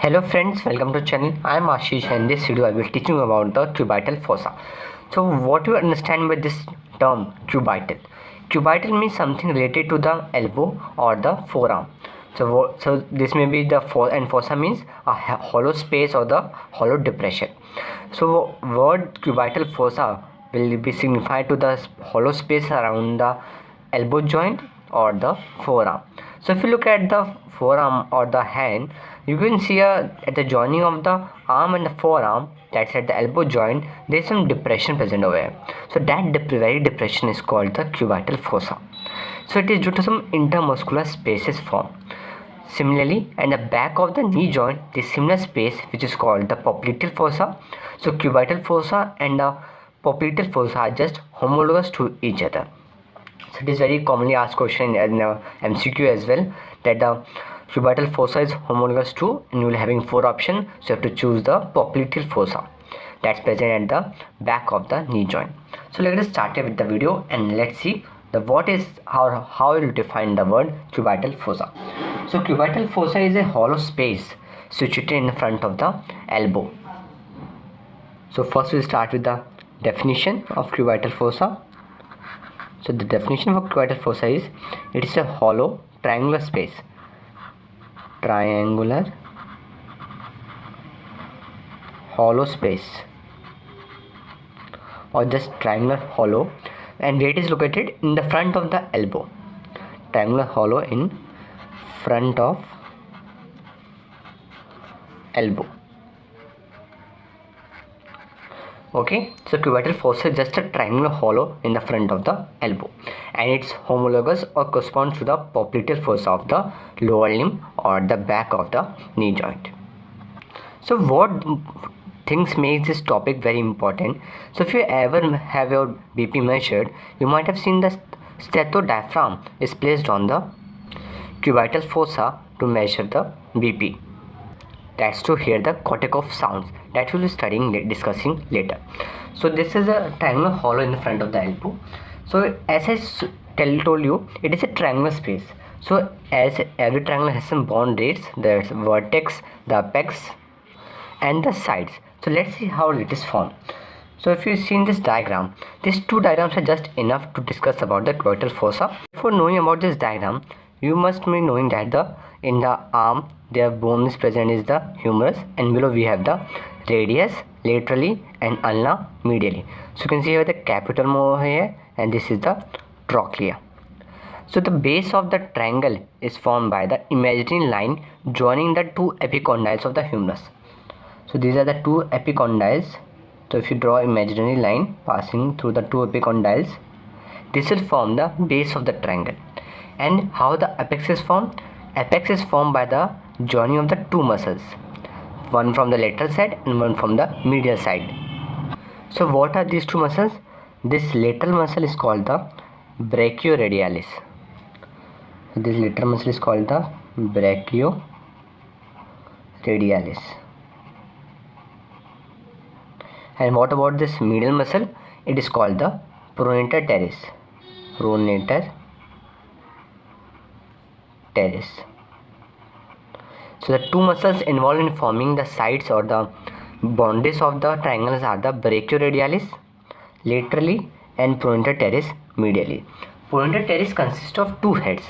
Hello friends, welcome to channel. I am Ashish and in this video I will be teaching about the cubital fossa. So what you understand by this term cubital? Cubital means something related to the elbow or the forearm. So this may be the fossa means a hollow space or the hollow depression. So word cubital fossa will be signified to the hollow space around the elbow joint or the forearm. So if you look at the forearm or the hand, you can see at the joining of the arm and the forearm, that's at the elbow joint, there is some depression present over here. So that very depression is called the cubital fossa. So it is due to some intermuscular spaces formed. Similarly, at the back of the knee joint, there is similar space which is called the popliteal fossa. So cubital fossa and the popliteal fossa are just homologous to each other. So it is very commonly asked question in MCQ as well, that the cubital fossa is homologous to, and you will having 4 options, so you have to choose the popliteal fossa that's present at the back of the knee joint. So let us start with the video and let's see the how you define the word cubital fossa. So cubital fossa is a hollow space situated in front of the elbow. So first we start with the definition of cubital fossa. So the definition of cubital fossa is, it is a hollow triangular space, hollow space, or just triangular hollow, and where it is located in the front of the elbow. Triangular hollow in front of elbow. Okay, so cubital fossa is just a triangular hollow in the front of the elbow, and it's homologous or corresponds to the popliteal fossa of the lower limb or the back of the knee joint. So what things makes this topic very important? So if you ever have your BP measured, you might have seen the stethodiaphragm is placed on the cubital fossa to measure the BP. That's to hear the Korsakoff sounds that we'll be discussing later. So this is a triangular hollow in the front of the elbow. So as I told you, it is a triangular space. So as every triangle has some boundaries, there's vertex, the apex, and the sides. So let's see how it is formed. So if you see in this diagram, these 2 diagrams are just enough to discuss about the cubital fossa. Before knowing about this diagram, you must be knowing that in the arm their bone is present is the humerus, and below we have the radius laterally and ulna medially. So you can see here the capital over here, and this is the trochlea. So the base of the triangle is formed by the imaginary line joining the 2 epicondyles of the humerus. So these are the 2 epicondyles. So if you draw imaginary line passing through the 2 epicondyles, this will form the base of the triangle. And how the apex is formed? Apex is formed by the joining of the 2 muscles, one from the lateral side and one from the medial side. So what are these 2 muscles? This lateral muscle is called the brachioradialis. This lateral muscle is called the brachioradialis. And what about this medial muscle? It is called the pronator teres. So the 2 muscles involved in forming the sides or the boundaries of the triangles are the brachioradialis laterally and pronator teres medially. Pronator teres consists of 2 heads.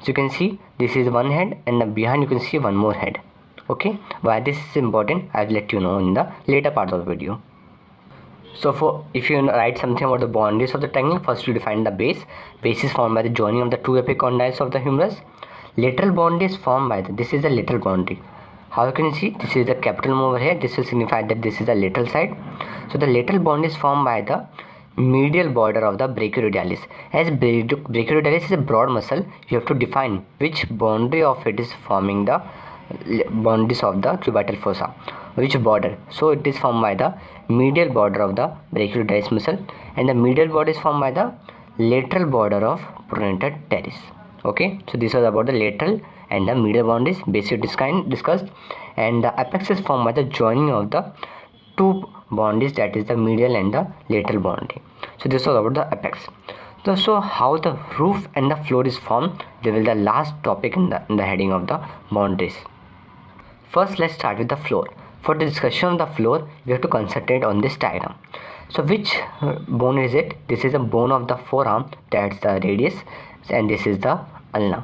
So you can see this is one head, and behind you can see one more head. Okay, why this is important I will let you know in the later part of the video. So if you write something about the boundaries of the triangle, first you define the base. Base is formed by the joining of the 2 epicondyles of the humerus. Lateral boundary is formed by this is the lateral boundary. How you can see, this is the capital over here, this will signify that this is the lateral side. So the lateral boundary is formed by the medial border of the brachioradialis. As brachioradialis is a broad muscle, you have to define which boundary of it is forming the boundaries of the cubital fossa, which border. So it is formed by the medial border of the brachioradialis muscle, and the medial border is formed by the lateral border of pronator teres. Okay, so this was about the lateral and the medial boundaries, basic discussed, and the apex is formed by the joining of the 2 boundaries, that is the medial and the lateral boundary. So this was about the apex. So how the roof and the floor is formed, this will be the last topic in the heading of the boundaries. First, let's start with the floor. For the discussion of the floor, we have to concentrate on this diagram. So which bone is it? This is a bone of the forearm, that's the radius, and this is the ulna.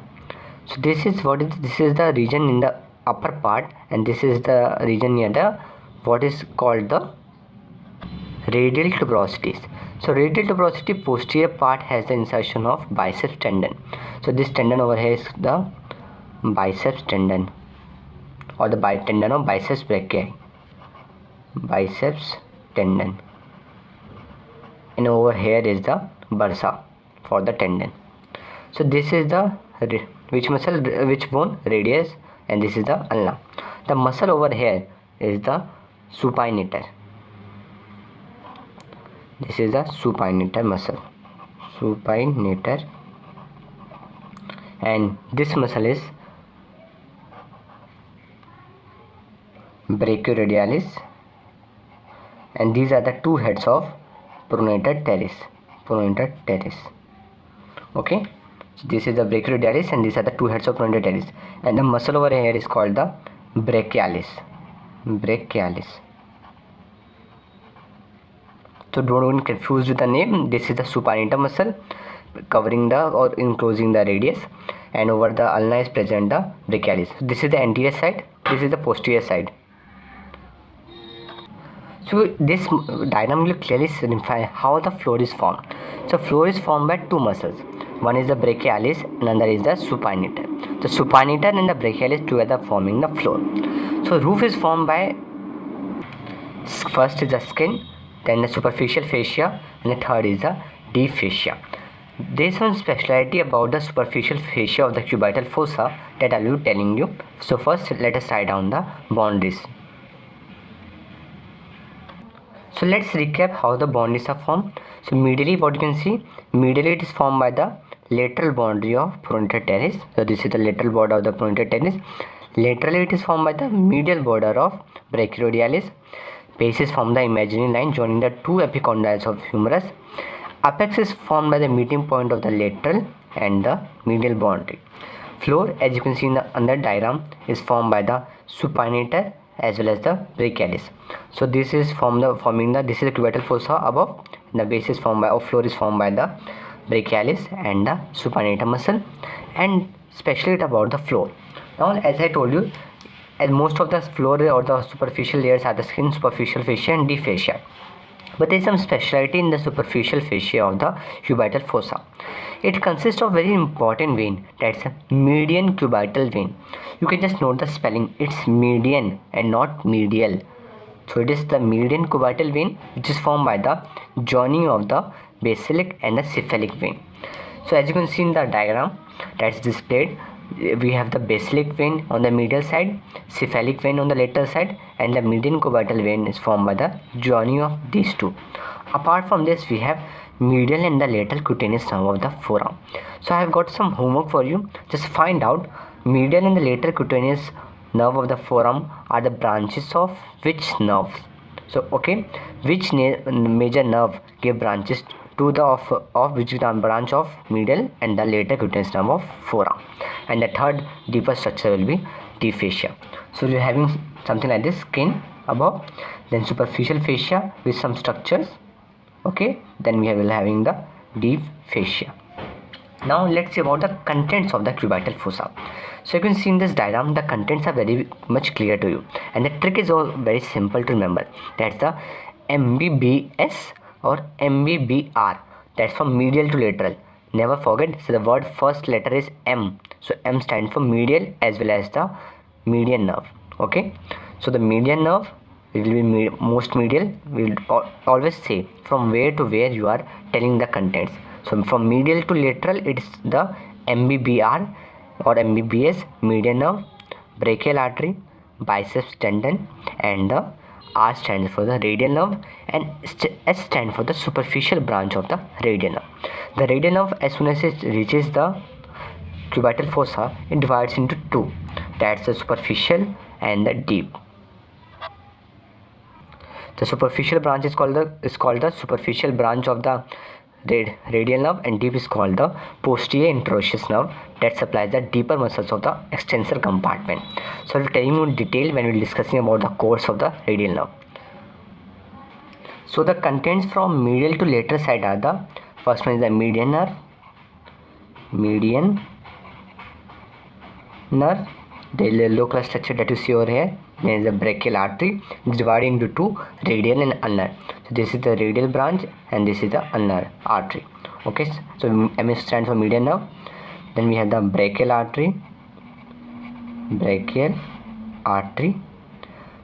So this is this is the region in the upper part, and this is the region near the what is called the radial tuberosities. So radial tuberosity posterior part has the insertion of biceps tendon. So this tendon over here is the biceps tendon, or the tendon of biceps brachii, biceps tendon, and over here is the bursa for the tendon. So this is the which muscle, which bone? Radius, and this is the ulna. The muscle over here is the supinator. This is the supinator muscle, supinator, and this muscle is brachioradialis, and these are the two heads of pronator teres. Okay, so this is the brachioradialis, and these are the two heads of pronator teres, and the muscle over here is called the brachialis. So don't get confused with the name. This is the supinator muscle covering the or enclosing the radius, and over the ulna is present the brachialis. So this is the anterior side, this is the posterior side. So this diagram will clearly signify how the floor is formed. So floor is formed by two muscles. One is the brachialis, another is the supinator. The supinator and the brachialis together forming the floor. So roof is formed by, first is the skin, then the superficial fascia, and the third is the deep fascia. There is some speciality about the superficial fascia of the cubital fossa that I will be telling you. So first let us write down the boundaries. So let's recap how the boundaries are formed. So medially, what you can see, medially it is formed by the lateral boundary of pronator teres. So this is the lateral border of the pronator teres. Laterally it is formed by the medial border of brachioradialis. Base is formed the imaginary line joining the two epicondyles of humerus. Apex is formed by the meeting point of the lateral and the medial boundary. Floor, as you can see in the under diagram, is formed by the supinator as well as the brachialis. So this is this is the cubital fossa above, and the base is formed by, or floor is formed by the brachialis and the supinator muscle. And especially about the floor. Now, as I told you, as most of the floor or the superficial layers are the skin, superficial fascia, and deep fascia. But there is some speciality in the superficial fascia of the cubital fossa. It consists of very important vein, that's a median cubital vein. You can just note the spelling, it's median and not medial. So it is the median cubital vein which is formed by the joining of the basilic and the cephalic vein. So as you can see in the diagram that's displayed, we have the basilic vein on the medial side, cephalic vein on the lateral side, and the median cubital vein is formed by the joining of these two. Apart from this, we have medial and the lateral cutaneous nerve of the forearm. So I have got some homework for you. Just find out medial and the lateral cutaneous nerve of the forearm are the branches of which nerve. So okay, which major nerve give branches to the of which branch of medial and the lateral cutaneous nerve of forearm. And the third deeper structure will be deep fascia. So you're having something like this, skin above, then superficial fascia with some structures. Okay, then we will having the deep fascia. Now let's see about the contents of the cubital fossa. So you can see in this diagram the contents are very much clear to you, and the trick is all very simple to remember. That's the MBBS or MBBR. That's from medial to lateral. Never forget. So the word first letter is M. So M stands for medial as well as the median nerve. Okay. So the median nerve will be most medial. We'll always say from where to where you are telling the contents. So from medial to lateral, it's the MBBR or MBBS, median nerve, brachial artery, biceps tendon, and the R stands for the radial nerve, and S stands for the superficial branch of the radial nerve. The radial nerve, as soon as it reaches the cubital fossa, it divides into two. That's the superficial and the deep. The superficial branch is called the superficial branch of the radial nerve, and deep is called the posterior interosseous nerve that supplies the deeper muscles of the extensor compartment. So I will tell you in detail when we are discussing about the course of the radial nerve. So the contents from medial to lateral side are the first one is the median nerve, the yellow color structure that you see over here. Then is the brachial artery. It's divided into two, radial and ulnar. So this is the radial branch and this is the ulnar artery. Okay, so MS stands for median nerve. Then we have the brachial artery.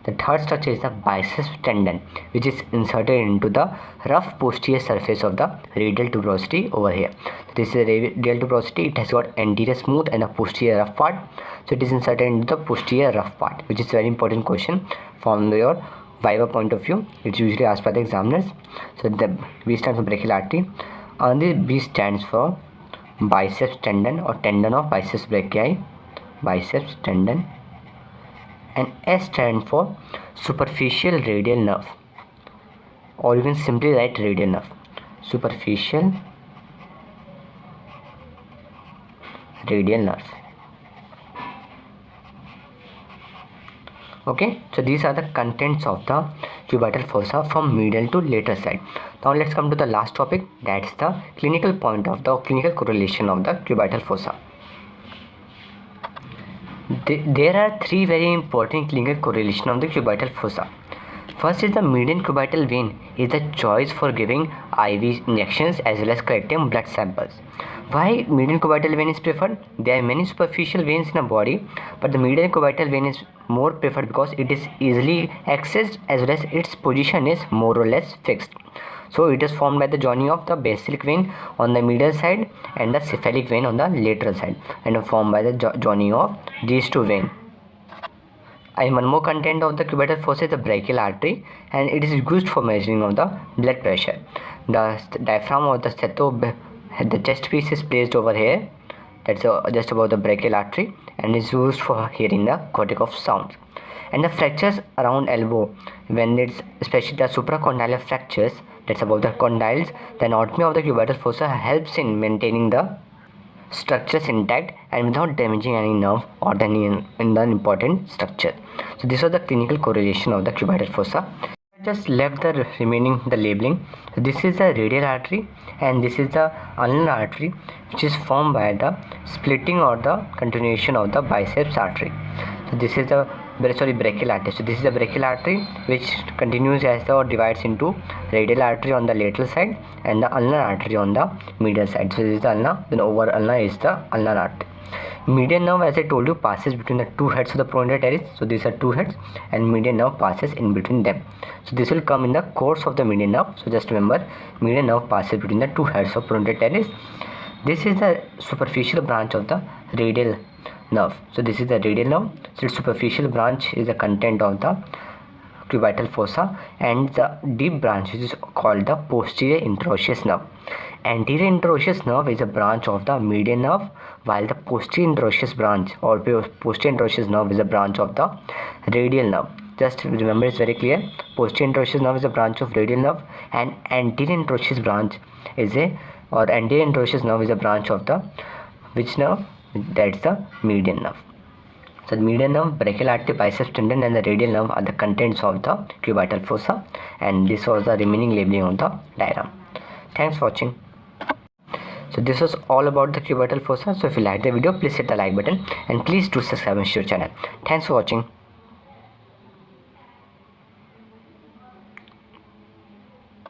The third structure is the biceps tendon, which is inserted into the rough posterior surface of the radial tuberosity over here. This is the radial tuberosity. It has got anterior smooth and a posterior rough part. So it is inserted into the posterior rough part, which is a very important question from your Viva point of view. It's usually asked by the examiners. So the B stands for brachial artery, and the B stands for biceps tendon or tendon of biceps brachii, biceps tendon, and S stands for superficial radial nerve, or you can simply write radial nerve, superficial radial nerve. Okay, so these are the contents of the cubital fossa from medial to lateral side. Now let's come to the last topic, that's the clinical point of the clinical correlation of the cubital fossa. There are three very important clinical correlation of the cubital fossa. First is the median cubital vein is the choice for giving IV injections as well as collecting blood samples. Why median cubital vein is preferred? There are many superficial veins in a body, but the median cubital vein is more preferred because it is easily accessed as well as its position is more or less fixed. So it is formed by the joining of the basilic vein on the medial side and the cephalic vein on the lateral side, and formed by the joining of these two veins. And one more content of the cubital fossa is the brachial artery, and it is used for measuring of the blood pressure. The diaphragm or the chest piece is placed over here, that's just above the brachial artery, and is used for hearing the cortic of sounds. And the fractures around elbow, when it's especially the supracondylar fractures, that's above the condyles, the anatomy of the cubital fossa helps in maintaining the structures intact and without damaging any nerve or any in the important structure. So this was the clinical correlation of the cubital fossa. Just left the remaining the labeling. So this is the radial artery and this is the ulnar artery, which is formed by the splitting or the continuation of the biceps artery. So this is the brachial artery. So this is the brachial artery which continues as the or divides into radial artery on the lateral side and the ulnar artery on the medial side. So this is the ulnar, then over ulnar is the ulnar artery. Median nerve, as I told you, passes between the two heads of the pronator teres. So these are two heads and median nerve passes in between them. So this will come in the course of the median nerve. So just remember, median nerve passes between the two heads of pronator teres. This is the superficial branch of the radial nerve. So this is the radial nerve. So its superficial branch is the content of the cubital fossa, and the deep branch, which is called the posterior interosseous nerve. Anterior interosseous nerve is a branch of the median nerve, while the posterior interosseous branch or posterior interosseous nerve is a branch of the radial nerve. Just remember, it's very clear. Posterior interosseous nerve is a branch of radial nerve, and anterior interosseous branch is anterior interosseous nerve is a branch of the which nerve? That's the median nerve. So the median nerve, brachial artery, biceps tendon, and the radial nerve are the contents of the cubital fossa, and this was the remaining labeling of the diagram. Thanks for watching. So this was all about the cubital fossa. So if you like the video, please hit the like button and please do subscribe to our channel. Thanks for watching.